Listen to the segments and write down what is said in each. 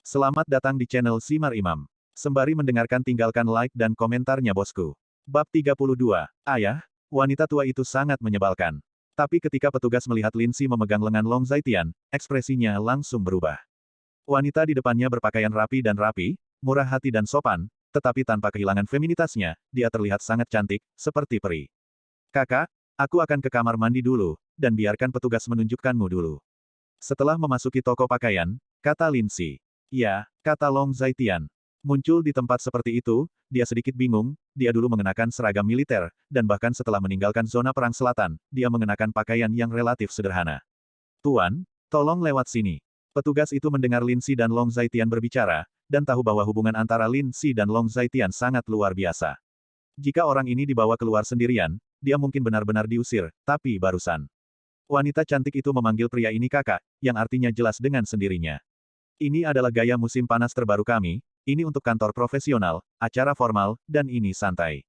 Selamat datang di channel Simar Imam. Sembari mendengarkan tinggalkan like dan komentarnya bosku. Bab 32. Ayah, wanita tua itu sangat menyebalkan. Tapi ketika petugas melihat Lindsay memegang lengan Long Zaitian, ekspresinya langsung berubah. Wanita di depannya berpakaian rapi, murah hati dan sopan, tetapi tanpa kehilangan feminitasnya, dia terlihat sangat cantik, seperti peri. Kakak, aku akan ke kamar mandi dulu, dan biarkan petugas menunjukkanmu dulu. Setelah memasuki toko pakaian, kata Lindsay. Ya, kata Long Zaitian. Muncul di tempat seperti itu, dia sedikit bingung, dia dulu mengenakan seragam militer, dan bahkan setelah meninggalkan zona perang selatan, dia mengenakan pakaian yang relatif sederhana. Tuan, tolong lewat sini. Petugas itu mendengar Lindsay dan Long Zaitian berbicara, dan tahu bahwa hubungan antara Lindsay dan Long Zaitian sangat luar biasa. Jika orang ini dibawa keluar sendirian, dia mungkin benar-benar diusir, tapi barusan. Wanita cantik itu memanggil pria ini kakak, yang artinya jelas dengan sendirinya. Ini adalah gaya musim panas terbaru kami, ini untuk kantor profesional, acara formal, dan ini santai.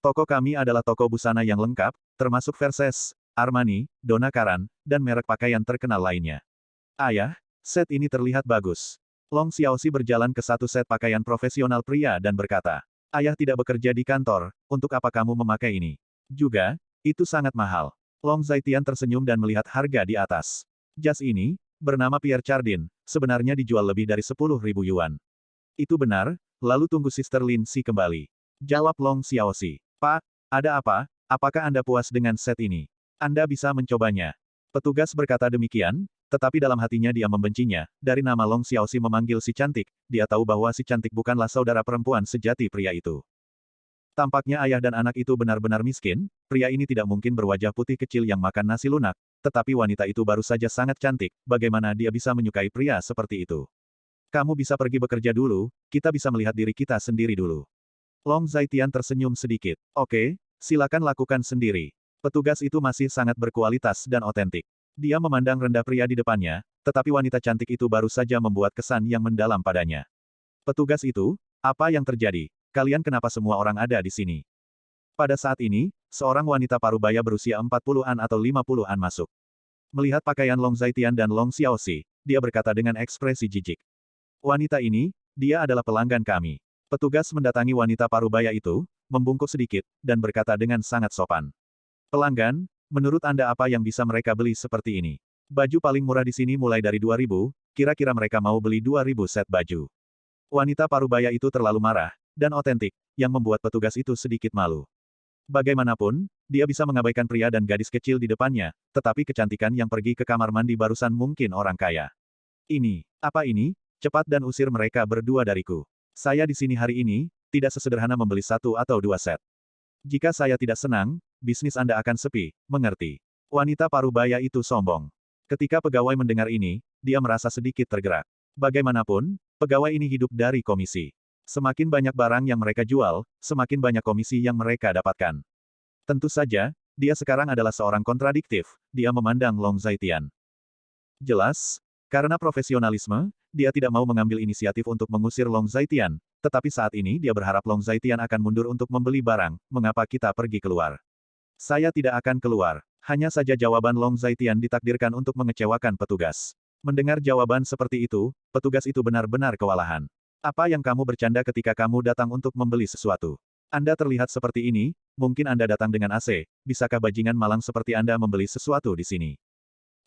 Toko kami adalah toko busana yang lengkap, termasuk Versace, Armani, Donna Karan, dan merek pakaian terkenal lainnya. Ayah, set ini terlihat bagus. Long Xiaoxi berjalan ke satu set pakaian profesional pria dan berkata, Ayah tidak bekerja di kantor, untuk apa kamu memakai ini? Juga, itu sangat mahal. Long Zaitian tersenyum dan melihat harga di atas. Jas ini, bernama Pierre Cardin, sebenarnya dijual lebih dari 10.000 yuan. Itu benar, lalu tunggu Sister Lindsay kembali. Jawab Long Xiaoxi. Pak, ada apa? Apakah Anda puas dengan set ini? Anda bisa mencobanya. Petugas berkata demikian, tetapi dalam hatinya dia membencinya. Dari nama Long Xiaoxi memanggil si cantik, dia tahu bahwa si cantik bukanlah saudara perempuan sejati pria itu. Tampaknya ayah dan anak itu benar-benar miskin, pria ini tidak mungkin berwajah putih kecil yang makan nasi lunak, tetapi wanita itu baru saja sangat cantik, bagaimana dia bisa menyukai pria seperti itu? Kamu bisa pergi bekerja dulu, kita bisa melihat diri kita sendiri dulu. Long Zaitian tersenyum sedikit. Oke, silakan lakukan sendiri. Petugas itu masih sangat berkualitas dan otentik. Dia memandang rendah pria di depannya, tetapi wanita cantik itu baru saja membuat kesan yang mendalam padanya. Petugas itu, apa yang terjadi? Kalian kenapa semua orang ada di sini? Pada saat ini, seorang wanita parubaya berusia 40-an atau 50-an masuk. Melihat pakaian Long Zaitian dan Long Xiaoxi, dia berkata dengan ekspresi jijik. Wanita ini, dia adalah pelanggan kami. Petugas mendatangi wanita parubaya itu, membungkuk sedikit, dan berkata dengan sangat sopan. Pelanggan, menurut Anda apa yang bisa mereka beli seperti ini? Baju paling murah di sini mulai dari 2.000, kira-kira mereka mau beli 2.000 set baju. Wanita parubaya itu terlalu marah, dan otentik, yang membuat petugas itu sedikit malu. Bagaimanapun, dia bisa mengabaikan pria dan gadis kecil di depannya, tetapi kecantikan yang pergi ke kamar mandi barusan mungkin orang kaya. Ini, apa ini? Cepat dan usir mereka berdua dariku. Saya di sini hari ini, tidak sesederhana membeli 1 atau 2 set. Jika saya tidak senang, bisnis Anda akan sepi, mengerti? Wanita parubaya itu sombong. Ketika pegawai mendengar ini, dia merasa sedikit tergerak. Bagaimanapun, pegawai ini hidup dari komisi. Semakin banyak barang yang mereka jual, semakin banyak komisi yang mereka dapatkan. Tentu saja, dia sekarang adalah seorang kontradiktif, dia memandang Long Zaitian. Jelas, karena profesionalisme, dia tidak mau mengambil inisiatif untuk mengusir Long Zaitian, tetapi saat ini dia berharap Long Zaitian akan mundur untuk membeli barang, mengapa kita pergi keluar? Saya tidak akan keluar, hanya saja jawaban Long Zaitian ditakdirkan untuk mengecewakan petugas. Mendengar jawaban seperti itu, petugas itu benar-benar kewalahan. Apa yang kamu bercanda ketika kamu datang untuk membeli sesuatu? Anda terlihat seperti ini, mungkin Anda datang dengan AC, bisakah bajingan malang seperti Anda membeli sesuatu di sini?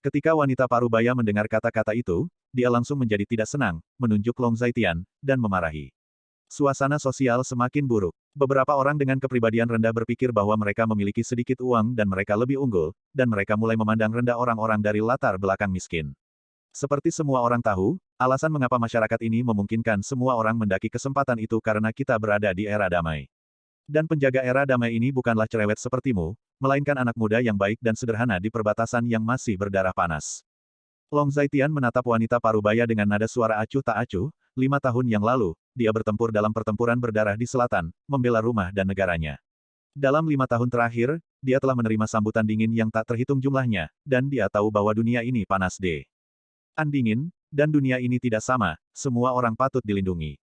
Ketika wanita parubaya mendengar kata-kata itu, dia langsung menjadi tidak senang, menunjuk Long Zaitian, dan memarahi. Suasana sosial semakin buruk. Beberapa orang dengan kepribadian rendah berpikir bahwa mereka memiliki sedikit uang dan mereka lebih unggul, dan mereka mulai memandang rendah orang-orang dari latar belakang miskin. Seperti semua orang tahu, alasan mengapa masyarakat ini memungkinkan semua orang mendaki kesempatan itu karena kita berada di era damai. Dan penjaga era damai ini bukanlah cerewet sepertimu, melainkan anak muda yang baik dan sederhana di perbatasan yang masih berdarah panas. Long Zaitian menatap wanita parubaya dengan nada suara acuh tak acuh, 5 tahun yang lalu, dia bertempur dalam pertempuran berdarah di selatan, membela rumah dan negaranya. Dalam 5 tahun terakhir, dia telah menerima sambutan dingin yang tak terhitung jumlahnya, dan dia tahu bahwa dunia ini panas dingin, dan dunia ini tidak sama, semua orang patut dilindungi.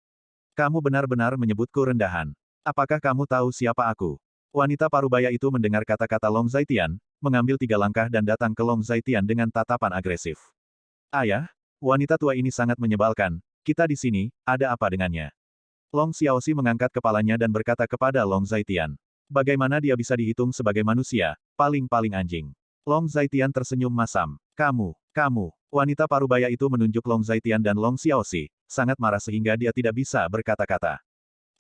Kamu benar-benar menyebutku rendahan. Apakah kamu tahu siapa aku? Wanita parubaya itu mendengar kata-kata Long Zaitian, mengambil 3 langkah dan datang ke Long Zaitian dengan tatapan agresif. Ayah, wanita tua ini sangat menyebalkan, Kita di sini, ada apa dengannya? Long Xiaoxi mengangkat kepalanya dan berkata kepada Long Zaitian. Bagaimana dia bisa dihitung sebagai manusia, paling-paling anjing. Long Zaitian tersenyum masam. Kamu. Wanita parubaya itu menunjuk Long Zaitian dan Long Xiaoxi, sangat marah sehingga dia tidak bisa berkata-kata.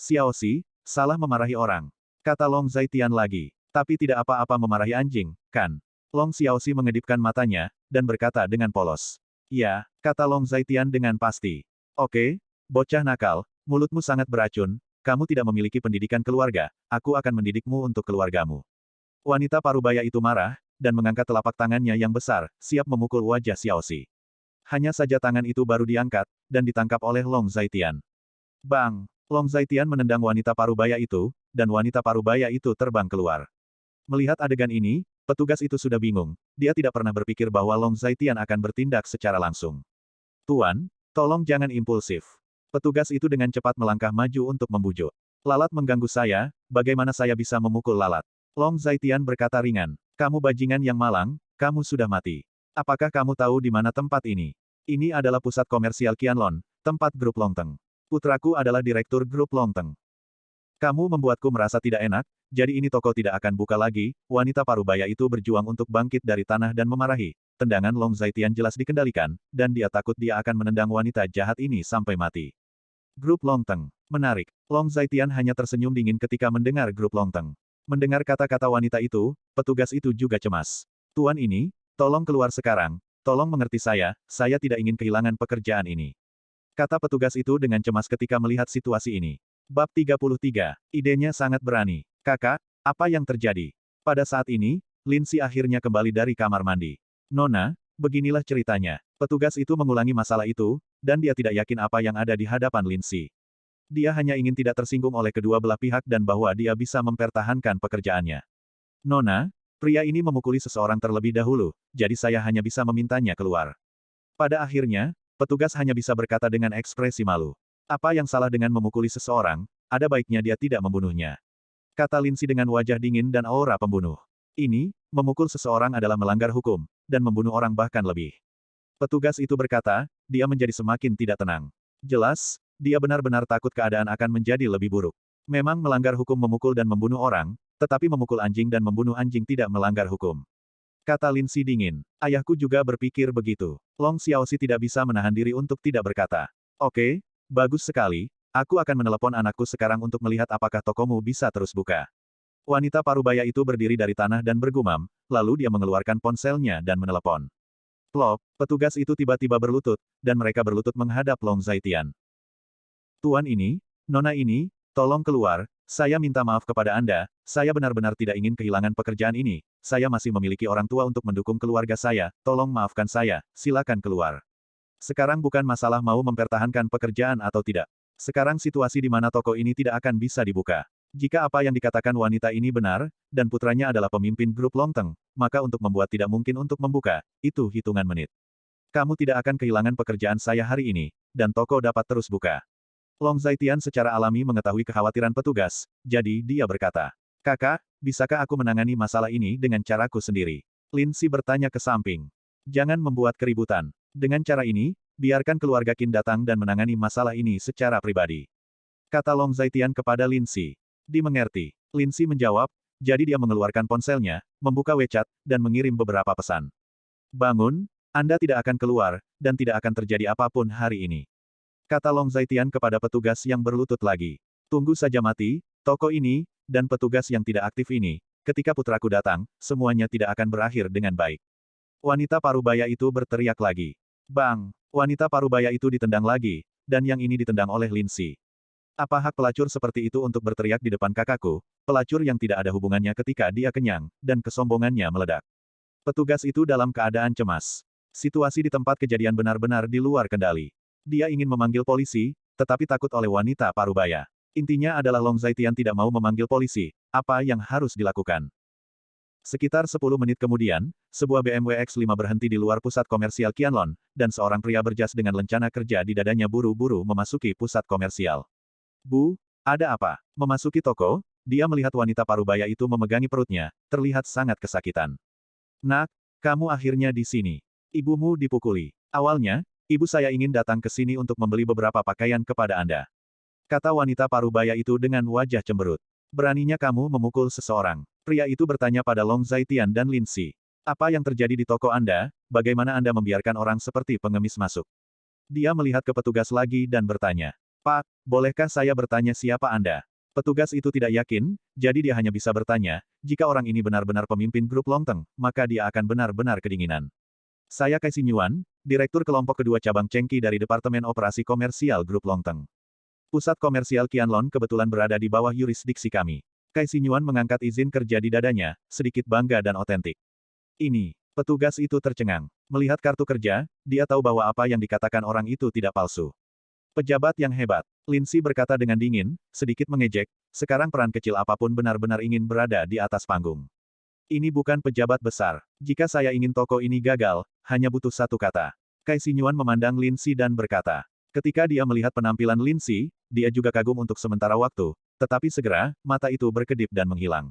Xiaoxi, salah memarahi orang. Kata Long Zaitian lagi. Tapi tidak apa-apa memarahi anjing, kan? Long Xiaoxi mengedipkan matanya, dan berkata dengan polos. Ya, kata Long Zaitian dengan pasti. Oke, bocah nakal, mulutmu sangat beracun, kamu tidak memiliki pendidikan keluarga, aku akan mendidikmu untuk keluargamu. Wanita parubaya itu marah, dan mengangkat telapak tangannya yang besar, siap memukul wajah Xiaoxi. Hanya saja tangan itu baru diangkat, dan ditangkap oleh Long Zaitian. Bang! Long Zaitian menendang wanita parubaya itu, dan wanita parubaya itu terbang keluar. Melihat adegan ini, petugas itu sudah bingung, dia tidak pernah berpikir bahwa Long Zaitian akan bertindak secara langsung. Tuan, tolong jangan impulsif. Petugas itu dengan cepat melangkah maju untuk membujuk. Lalat mengganggu saya, bagaimana saya bisa memukul lalat? Long Zaitian berkata ringan. Kamu bajingan yang malang, kamu sudah mati. Apakah kamu tahu di mana tempat ini? Ini adalah pusat komersial Qianlong, tempat grup Longteng. Putraku adalah direktur grup Longteng. Kamu membuatku merasa tidak enak, jadi ini toko tidak akan buka lagi. Wanita parubaya itu berjuang untuk bangkit dari tanah dan memarahi. Tendangan Long Zaitian jelas dikendalikan, dan dia takut dia akan menendang wanita jahat ini sampai mati. Grup Longteng. Menarik. Long Zaitian hanya tersenyum dingin ketika mendengar grup Longteng. Mendengar kata-kata wanita itu, petugas itu juga cemas. Tuan ini, tolong keluar sekarang, tolong mengerti saya tidak ingin kehilangan pekerjaan ini. Kata petugas itu dengan cemas ketika melihat situasi ini. Bab 33. Idenya sangat berani. Kakak, apa yang terjadi? Pada saat ini, Lin Si akhirnya kembali dari kamar mandi. Nona, beginilah ceritanya. Petugas itu mengulangi masalah itu, dan dia tidak yakin apa yang ada di hadapan Lin Si. Dia hanya ingin tidak tersinggung oleh kedua belah pihak dan bahwa dia bisa mempertahankan pekerjaannya. Nona, pria ini memukuli seseorang terlebih dahulu, jadi saya hanya bisa memintanya keluar. Pada akhirnya, petugas hanya bisa berkata dengan ekspresi malu. Apa yang salah dengan memukuli seseorang, ada baiknya dia tidak membunuhnya. Kata Lin Si dengan wajah dingin dan aura pembunuh. Ini, memukul seseorang adalah melanggar hukum, dan membunuh orang bahkan lebih. Petugas itu berkata, dia menjadi semakin tidak tenang. Jelas, dia benar-benar takut keadaan akan menjadi lebih buruk. Memang melanggar hukum memukul dan membunuh orang, tetapi memukul anjing dan membunuh anjing tidak melanggar hukum. Kata Lin Si dingin. Ayahku juga berpikir begitu. Long Xiaoxi tidak bisa menahan diri untuk tidak berkata. Oke, bagus sekali, aku akan menelepon anakku sekarang untuk melihat apakah tokomu bisa terus buka. Wanita parubaya itu berdiri dari tanah dan bergumam, lalu dia mengeluarkan ponselnya dan menelepon. Plop, petugas itu tiba-tiba berlutut, dan mereka berlutut menghadap Long Zaitian. Tuan ini, Nona ini, tolong keluar, saya minta maaf kepada Anda, saya benar-benar tidak ingin kehilangan pekerjaan ini, saya masih memiliki orang tua untuk mendukung keluarga saya, tolong maafkan saya, silakan keluar. Sekarang bukan masalah mau mempertahankan pekerjaan atau tidak. Sekarang situasi di mana toko ini tidak akan bisa dibuka. Jika apa yang dikatakan wanita ini benar, dan putranya adalah pemimpin grup Longteng, maka untuk membuat tidak mungkin untuk membuka, itu hitungan menit. Kamu tidak akan kehilangan pekerjaan saya hari ini, dan toko dapat terus buka. Long Zaitian secara alami mengetahui kekhawatiran petugas, jadi dia berkata, Kakak, bisakah aku menangani masalah ini dengan caraku sendiri? Lin Si bertanya ke samping. Jangan membuat keributan. Dengan cara ini, biarkan keluarga Qin datang dan menangani masalah ini secara pribadi. Kata Long Zaitian kepada Lin Si. Dimengerti. Lin Si menjawab, jadi dia mengeluarkan ponselnya, membuka WeChat, dan mengirim beberapa pesan. Bangun, Anda tidak akan keluar, dan tidak akan terjadi apapun hari ini. Kata Long Zaitian kepada petugas yang berlutut lagi. Tunggu saja mati, toko ini, dan petugas yang tidak aktif ini, ketika putraku datang, semuanya tidak akan berakhir dengan baik. Wanita parubaya itu berteriak lagi. Bang! Wanita parubaya itu ditendang lagi, dan yang ini ditendang oleh Lin Si. Apa hak pelacur seperti itu untuk berteriak di depan kakakku, pelacur yang tidak ada hubungannya ketika dia kenyang, dan kesombongannya meledak. Petugas itu dalam keadaan cemas. Situasi di tempat kejadian benar-benar di luar kendali. Dia ingin memanggil polisi, tetapi takut oleh wanita parubaya. Intinya adalah Long Zaitian tidak mau memanggil polisi, apa yang harus dilakukan. Sekitar 10 menit kemudian, sebuah BMW X5 berhenti di luar pusat komersial Qianlong, dan seorang pria berjas dengan lencana kerja di dadanya buru-buru memasuki pusat komersial. Bu, ada apa? Memasuki toko, dia melihat wanita parubaya itu memegangi perutnya, terlihat sangat kesakitan. Nak, kamu akhirnya di sini. Ibumu dipukuli. Awalnya, Ibu saya ingin datang ke sini untuk membeli beberapa pakaian kepada Anda. Kata wanita parubaya itu dengan wajah cemberut. Beraninya kamu memukul seseorang. Pria itu bertanya pada Long Zaitian dan Lin Si. Apa yang terjadi di toko Anda? Bagaimana Anda membiarkan orang seperti pengemis masuk? Dia melihat ke petugas lagi dan bertanya. Pak, bolehkah saya bertanya siapa Anda? Petugas itu tidak yakin, jadi dia hanya bisa bertanya, jika orang ini benar-benar pemimpin grup Longteng, maka dia akan benar-benar kedinginan. Saya Kai Xinyuan, Direktur Kelompok Kedua Cabang Chengqi dari Departemen Operasi Komersial Grup Longteng. Pusat komersial Qianlong kebetulan berada di bawah yurisdiksi kami. Kai Xinyuan mengangkat izin kerja di dadanya, sedikit bangga dan otentik. Ini, petugas itu tercengang. Melihat kartu kerja, dia tahu bahwa apa yang dikatakan orang itu tidak palsu. Pejabat yang hebat. Lin Si berkata dengan dingin, sedikit mengejek, sekarang peran kecil apapun benar-benar ingin berada di atas panggung. Ini bukan pejabat besar. Jika saya ingin toko ini gagal, hanya butuh satu kata. Kai Xinyuan memandang Lin Si dan berkata. Ketika dia melihat penampilan Lin Si, dia juga kagum untuk sementara waktu, tetapi segera, mata itu berkedip dan menghilang.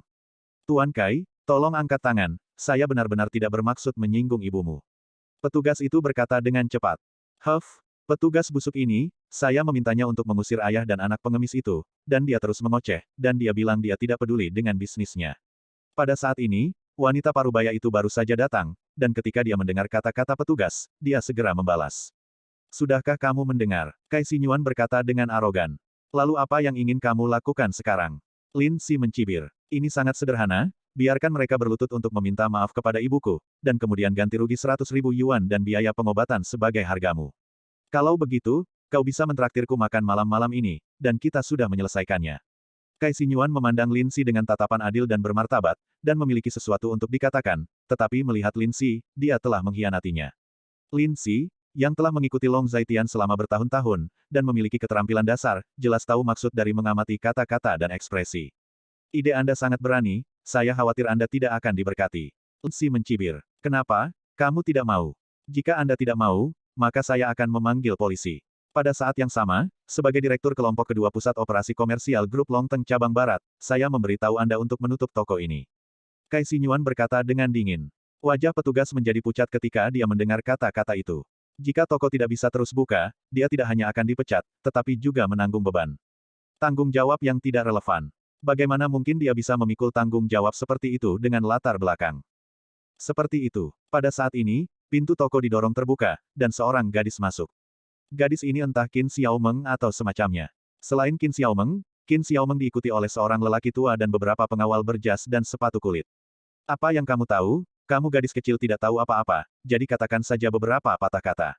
Tuan Kai, tolong angkat tangan, saya benar-benar tidak bermaksud menyinggung ibumu. Petugas itu berkata dengan cepat. Huff, petugas busuk ini, saya memintanya untuk mengusir ayah dan anak pengemis itu, dan dia terus mengoceh, dan dia bilang dia tidak peduli dengan bisnisnya. Pada saat ini, wanita parubaya itu baru saja datang, dan ketika dia mendengar kata-kata petugas, dia segera membalas. Sudahkah kamu mendengar? Kai Xinyuan berkata dengan arogan. Lalu apa yang ingin kamu lakukan sekarang? Lin Si mencibir. Ini sangat sederhana, biarkan mereka berlutut untuk meminta maaf kepada ibuku, dan kemudian ganti rugi 100.000 yuan dan biaya pengobatan sebagai hargamu. Kalau begitu, kau bisa mentraktirku makan malam-malam ini, dan kita sudah menyelesaikannya. Kai Xinyuan memandang Lin Si dengan tatapan adil dan bermartabat, dan memiliki sesuatu untuk dikatakan, tetapi melihat Lin Si, dia telah mengkhianatinya. Lin Si, yang telah mengikuti Long Zaitian selama bertahun-tahun, dan memiliki keterampilan dasar, jelas tahu maksud dari mengamati kata-kata dan ekspresi. Ide Anda sangat berani, saya khawatir Anda tidak akan diberkati. Lin Si mencibir. Kenapa? Kamu tidak mau. Jika Anda tidak mau, maka saya akan memanggil polisi. Pada saat yang sama, sebagai Direktur Kelompok Kedua Pusat Operasi Komersial Grup Longteng Cabang Barat, saya memberitahu Anda untuk menutup toko ini. Kai Xinyuan berkata dengan dingin. Wajah petugas menjadi pucat ketika dia mendengar kata-kata itu. Jika toko tidak bisa terus buka, dia tidak hanya akan dipecat, tetapi juga menanggung beban. Tanggung jawab yang tidak relevan. Bagaimana mungkin dia bisa memikul tanggung jawab seperti itu dengan latar belakang? Seperti itu. Pada saat ini, pintu toko didorong terbuka, dan seorang gadis masuk. Gadis ini entah Qin Xiaomeng atau semacamnya. Selain Qin Xiaomeng diikuti oleh seorang lelaki tua dan beberapa pengawal berjas dan sepatu kulit. Apa yang kamu tahu? Kamu gadis kecil tidak tahu apa-apa, jadi katakan saja beberapa patah kata.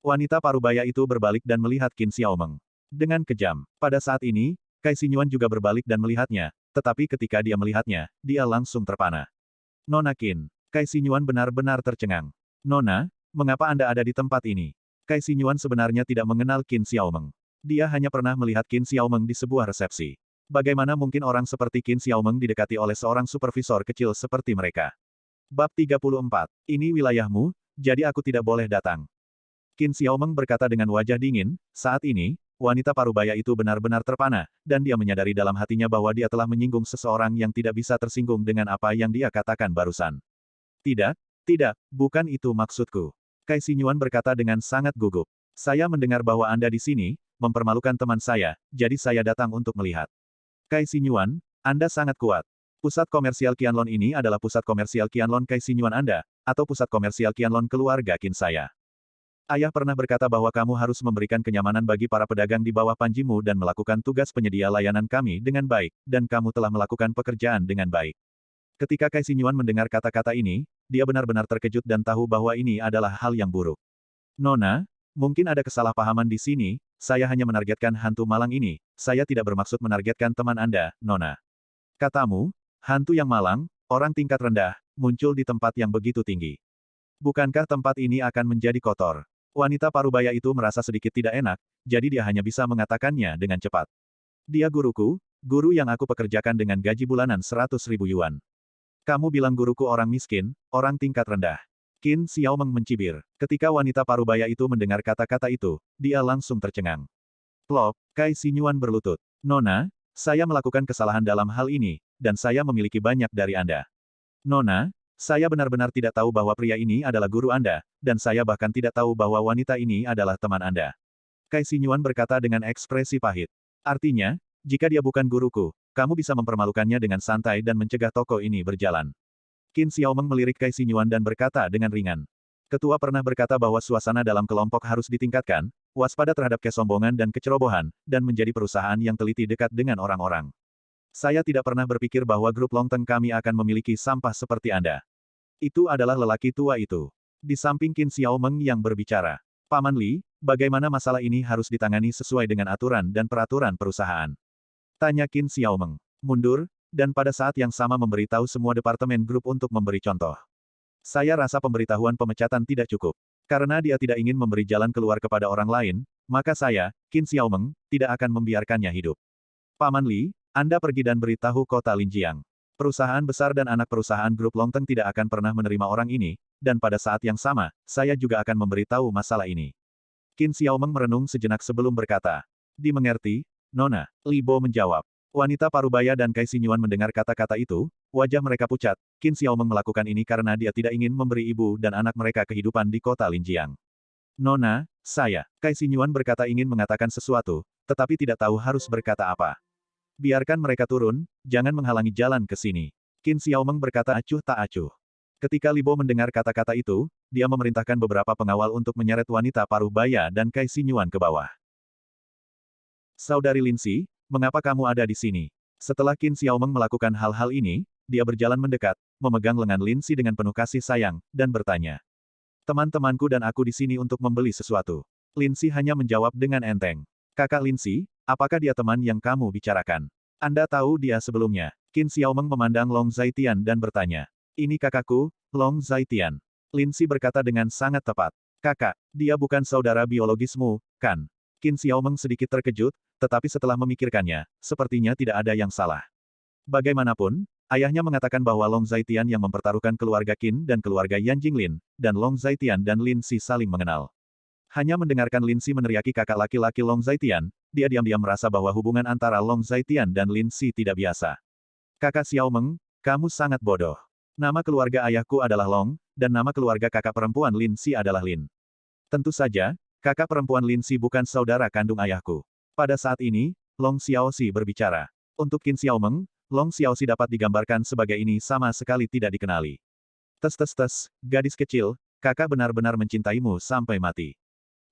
Wanita parubaya itu berbalik dan melihat Qin Xiaomeng. Dengan kejam. Pada saat ini, Kai Xinyuan juga berbalik dan melihatnya, tetapi ketika dia melihatnya, dia langsung terpana. Nona Qin. Kai Xinyuan benar-benar tercengang. Nona, mengapa Anda ada di tempat ini? Kai Xinyuan sebenarnya tidak mengenal Qin Xiaomeng. Dia hanya pernah melihat Qin Xiaomeng di sebuah resepsi. Bagaimana mungkin orang seperti Qin Xiaomeng didekati oleh seorang supervisor kecil seperti mereka? Bab 34. Ini wilayahmu, jadi aku tidak boleh datang. Qin Xiaomeng berkata dengan wajah dingin, saat ini, wanita parubaya itu benar-benar terpana, dan dia menyadari dalam hatinya bahwa dia telah menyinggung seseorang yang tidak bisa tersinggung dengan apa yang dia katakan barusan. Tidak, bukan itu maksudku. Kai Xinyuan berkata dengan sangat gugup. Saya mendengar bahwa Anda di sini, mempermalukan teman saya, jadi saya datang untuk melihat. Kai Xinyuan, Anda sangat kuat. Pusat komersial Qianlong ini adalah pusat komersial Qianlong Kai Xinyuan Anda, atau pusat komersial Qianlong keluarga Qin saya. Ayah pernah berkata bahwa kamu harus memberikan kenyamanan bagi para pedagang di bawah panjimu dan melakukan tugas penyedia layanan kami dengan baik, dan kamu telah melakukan pekerjaan dengan baik. Ketika Kai Xinyuan mendengar kata-kata ini, dia benar-benar terkejut dan tahu bahwa ini adalah hal yang buruk. Nona, mungkin ada kesalahpahaman di sini, saya hanya menargetkan hantu malang ini, saya tidak bermaksud menargetkan teman Anda, Nona. Katamu, hantu yang malang, orang tingkat rendah, muncul di tempat yang begitu tinggi. Bukankah tempat ini akan menjadi kotor? Wanita parubaya itu merasa sedikit tidak enak, jadi dia hanya bisa mengatakannya dengan cepat. Dia guruku, guru yang aku pekerjakan dengan gaji bulanan 100.000 yuan. Kamu bilang guruku orang miskin, orang tingkat rendah. Qin Xiaomeng mencibir. Ketika wanita parubaya itu mendengar kata-kata itu, dia langsung tercengang. Plop, Kai Xinyuan berlutut. Nona, saya melakukan kesalahan dalam hal ini, dan saya memiliki banyak dari Anda. Nona, Saya benar-benar tidak tahu bahwa pria ini adalah guru Anda, dan saya bahkan tidak tahu bahwa wanita ini adalah teman Anda. Kai Xinyuan berkata dengan ekspresi pahit. Artinya, jika dia bukan guruku, kamu bisa mempermalukannya dengan santai dan mencegah toko ini berjalan. Qin Xiaomeng melirik Kai Xinyuan dan berkata dengan ringan. Ketua pernah berkata bahwa suasana dalam kelompok harus ditingkatkan, waspada terhadap kesombongan dan kecerobohan, dan menjadi perusahaan yang teliti dekat dengan orang-orang. Saya tidak pernah berpikir bahwa grup Longteng kami akan memiliki sampah seperti Anda. Itu adalah lelaki tua itu. Di samping Qin Xiaomeng yang berbicara. Paman Li, bagaimana masalah ini harus ditangani sesuai dengan aturan dan peraturan perusahaan? Tanya Qin Xiaomeng. Mundur, dan pada saat yang sama memberitahu semua departemen grup untuk memberi contoh. Saya rasa pemberitahuan pemecatan tidak cukup. Karena dia tidak ingin memberi jalan keluar kepada orang lain, maka saya, Qin Xiaomeng, tidak akan membiarkannya hidup. Paman Li, Anda pergi dan beritahu kota Linjiang. Perusahaan besar dan anak perusahaan grup Longteng tidak akan pernah menerima orang ini, dan pada saat yang sama, saya juga akan memberitahu masalah ini. Qin Xiaomeng merenung sejenak sebelum berkata. Dimengerti, Nona. Li Bo menjawab. Wanita parubaya dan Kai Xinyuan mendengar kata-kata itu, wajah mereka pucat. Qin Xiaomeng melakukan ini karena dia tidak ingin memberi ibu dan anak mereka kehidupan di kota Linjiang. Nona, saya. Kai Xinyuan berkata ingin mengatakan sesuatu, tetapi tidak tahu harus berkata apa. Biarkan mereka turun, jangan menghalangi jalan ke sini. Qin Xiaomeng berkata acuh tak acuh. Ketika Li Bo mendengar kata-kata itu, dia memerintahkan beberapa pengawal untuk menyeret wanita parubaya dan Kai Xinyuan ke bawah. Saudari Linsi, mengapa kamu ada di sini? Setelah Qin Xiaomeng melakukan hal-hal ini, dia berjalan mendekat, memegang lengan Linsi dengan penuh kasih sayang, dan bertanya. Teman-temanku dan aku di sini untuk membeli sesuatu. Linsi hanya menjawab dengan enteng. Kakak Linsi, apakah dia teman yang kamu bicarakan? Anda tahu dia sebelumnya. Qin Xiaomeng memandang Long Zaitian dan bertanya. Ini kakakku, Long Zaitian. Linsi berkata dengan sangat tepat. Kakak, dia bukan saudara biologismu, kan? Qin Xiaomeng sedikit terkejut, tetapi setelah memikirkannya, sepertinya tidak ada yang salah. Bagaimanapun, ayahnya mengatakan bahwa Long Zaitian yang mempertaruhkan keluarga Qin dan keluarga Yan Jinglin, dan Long Zaitian dan Linsi saling mengenal. Hanya mendengarkan Linsi meneriaki kakak laki-laki Long Zaitian, dia diam-diam merasa bahwa hubungan antara Long Zaitian dan Linsi tidak biasa. Kakak Xiaomeng, kamu sangat bodoh. Nama keluarga ayahku adalah Long, dan nama keluarga kakak perempuan Linsi adalah Lin. Tentu saja, kakak perempuan Linsi bukan saudara kandung ayahku. Pada saat ini, Long Xiaoxi berbicara. Untuk Qin Xiaomeng, Long Xiaoxi dapat digambarkan sebagai ini sama sekali tidak dikenali. Tes, gadis kecil, kakak benar-benar mencintaimu sampai mati.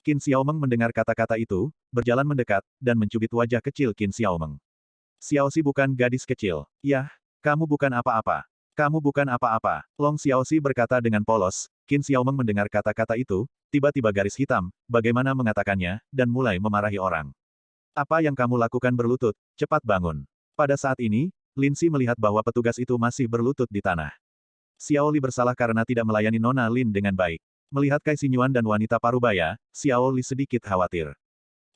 Qin Xiaomeng mendengar kata-kata itu, berjalan mendekat, dan mencubit wajah kecil Qin Xiaomeng. Xiaoxi bukan gadis kecil. Yah, kamu bukan apa-apa. Kamu bukan apa-apa. Long Xiaoxi berkata dengan polos. Qin Xiaomeng mendengar kata-kata itu, tiba-tiba garis hitam, bagaimana mengatakannya, dan mulai memarahi orang. Apa yang kamu lakukan berlutut, cepat bangun. Pada saat ini, Linsi melihat bahwa petugas itu masih berlutut di tanah. Xiao Li bersalah karena tidak melayani Nona Lin dengan baik. Melihat Kai Xinyuan dan wanita parubaya, Xiao Li sedikit khawatir.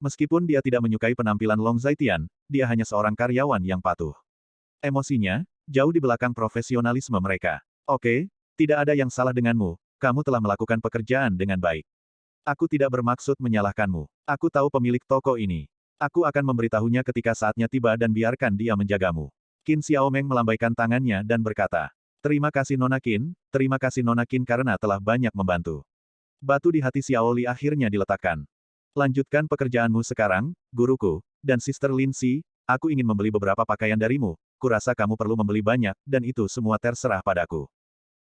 Meskipun dia tidak menyukai penampilan Long Zaitian, dia hanya seorang karyawan yang patuh. Emosinya, jauh di belakang profesionalisme mereka. Oke, tidak ada yang salah denganmu, kamu telah melakukan pekerjaan dengan baik. Aku tidak bermaksud menyalahkanmu. Aku tahu pemilik toko ini. Aku akan memberitahunya ketika saatnya tiba dan biarkan dia menjagamu. Qin Xiaomeng melambaikan tangannya dan berkata. Terima kasih Nona Qin, terima kasih Nona Qin karena telah banyak membantu. Batu di hati Xiao Li akhirnya diletakkan. Lanjutkan pekerjaanmu sekarang, guruku, dan Sister Linsi, aku ingin membeli beberapa pakaian darimu, kurasa kamu perlu membeli banyak, dan itu semua terserah padaku.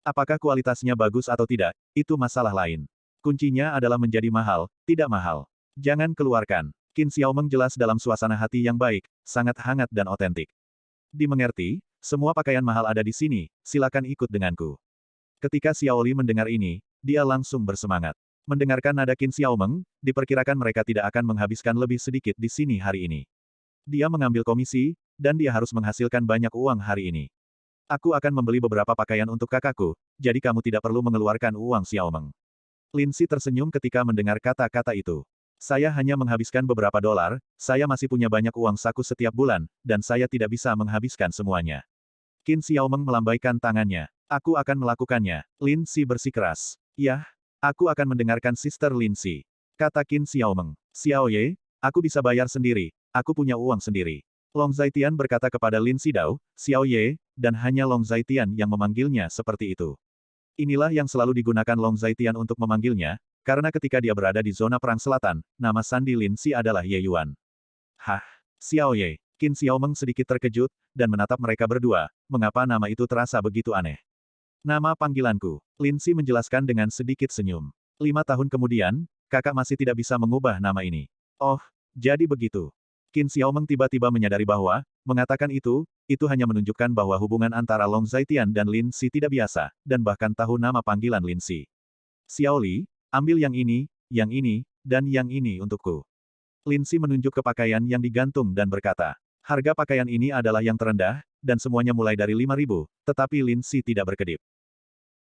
Apakah kualitasnya bagus atau tidak, itu masalah lain. Kuncinya adalah menjadi mahal, tidak mahal. Jangan keluarkan. Qin Xiaomeng jelas dalam suasana hati yang baik, sangat hangat dan otentik. Dimengerti, semua pakaian mahal ada di sini, silakan ikut denganku. Ketika Xiao Li mendengar ini, dia langsung bersemangat. Mendengarkan nada Qin Xiaomeng, diperkirakan mereka tidak akan menghabiskan lebih sedikit di sini hari ini. Dia mengambil komisi, dan dia harus menghasilkan banyak uang hari ini. Aku akan membeli beberapa pakaian untuk kakakku, jadi kamu tidak perlu mengeluarkan uang Xiaomeng. Linsi tersenyum ketika mendengar kata-kata itu. Saya hanya menghabiskan beberapa dolar, saya masih punya banyak uang saku setiap bulan, dan saya tidak bisa menghabiskan semuanya. Qin Xiaomeng melambaikan tangannya. Aku akan melakukannya. Linsi bersikeras. Yah, aku akan mendengarkan Sister Linsi. Kata Qin Xiaomeng. Xiao Ye, aku bisa bayar sendiri, aku punya uang sendiri. Long Zaitian berkata kepada Lin Sidao, Xiao Ye, dan hanya Long Zaitian yang memanggilnya seperti itu. Inilah yang selalu digunakan Long Zaitian untuk memanggilnya, karena ketika dia berada di zona perang selatan, nama sandi Lin Si adalah Ye Yuan. Hah? Xiao Ye. Qin Xiaomeng sedikit terkejut, dan menatap mereka berdua, mengapa nama itu terasa begitu aneh. Nama panggilanku. Lin Si menjelaskan dengan sedikit senyum. 5 tahun kemudian, kakak masih tidak bisa mengubah nama ini. Oh, jadi begitu. Qin Xiaomeng tiba-tiba menyadari bahwa, mengatakan itu hanya menunjukkan bahwa hubungan antara Long Zaitian dan Lin Si tidak biasa, dan bahkan tahu nama panggilan Lin Si. Xiao Li, ambil yang ini, dan yang ini untukku. Lin Si menunjuk ke pakaian yang digantung dan berkata, harga pakaian ini adalah yang terendah, dan semuanya mulai dari 5.000, tetapi Lin Si tidak berkedip.